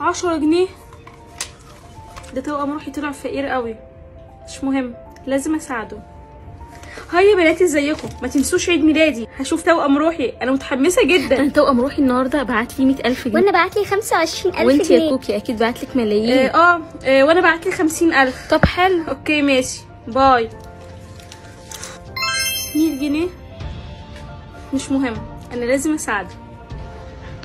10 جنيه؟ ده توأم روحي طلع فقير قوي. مش مهم، لازم اساعده. هاي يا بنات، ازيكم؟ ما تنسوش عيد ميلادي، هشوف توأم روحي، انا متحمسه جدا. انا توأم روحي النهارده بعت لي 100,000 جنيه، وانا بعت لي 25,000 جنيه. وانت يا كوكي اكيد بعت لك ملايين. وانا بعت لي 50,000. طب حلو، اوكي ماشي، باي. 100 جنيه مش مهم، انا لازم اساعده.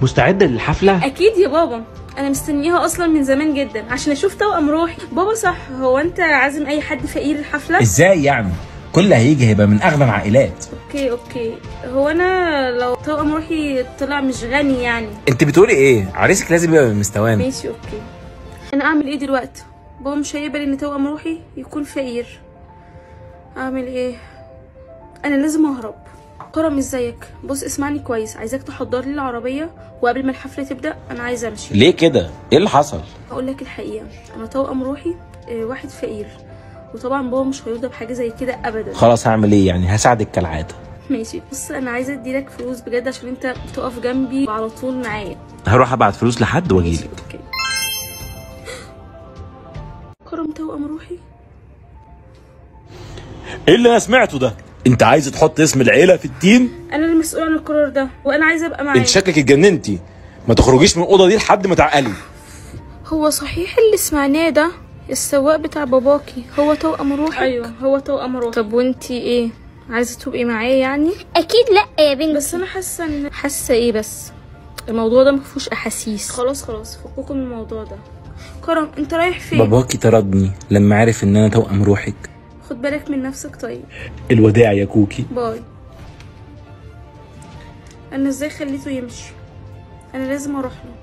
مستعده للحفله؟ اكيد يا بابا، انا مستنياها اصلا من زمان جدا عشان اشوف توأم روحي. بابا صح، هو انت عازم اي حد فقير الحفله؟ ازاي يعني؟ كل اللي هيجي هيبقى من اغنى العائلات. اوكي، هو انا لو توأم روحي طلع مش غني يعني. انت بتقولي ايه؟ عريسك لازم يبقى من مستوانا. ماشي اوكي. انا اعمل ايه دلوقتي؟ بابا مش هيقبل ان توأم روحي يكون فقير. اعمل ايه؟ انا لازم اهرب. كرم ازيك؟ بص اسمعني كويس، عايزاك تحضر لي العربيه وقبل ما الحفله تبدا انا عايزه امشي. ليه كده؟ ايه اللي حصل؟ اقول لك الحقيقه، انا توأم روحي واحد فقير، وطبعا بابا مش هيرضى بحاجه زي كده ابدا. خلاص هعمل ايه يعني؟ هساعدك كالعاده. ماشي، بص انا عايزه اديلك فلوس بجد عشان انت بتقف جنبي وعلى طول معايا. هروح ابعت فلوس لحد واجيلك. اوكي. كرم توأم روحي؟ ايه اللي انا سمعته ده؟ انت عايزه تحط اسم العيله في التين؟ انا المسؤول عن القرار ده وانا عايزه ابقى معاك. انت شكلك اتجننتي، ما تخرجيش من الاوضه دي لحد ما تعقلي. هو صحيح اللي سمعناه ده السواق بتاع باباكي هو توأم روحك؟ ايوه هو توأم روحي. طب وانتي ايه، عايزه تبقي معايا يعني؟ اكيد لا يا بنتي. بس انا حاسه ايه، بس الموضوع ده مفيهوش احاسيس. خلاص فكوكم من الموضوع ده. كرم انت رايح فين؟ باباكي طردني لما عرف ان انا توأم روحك. خد بالك من نفسك. طيب الوداع يا كوكي. باي. انا ازاي خليته يمشي؟ انا لازم اروح له.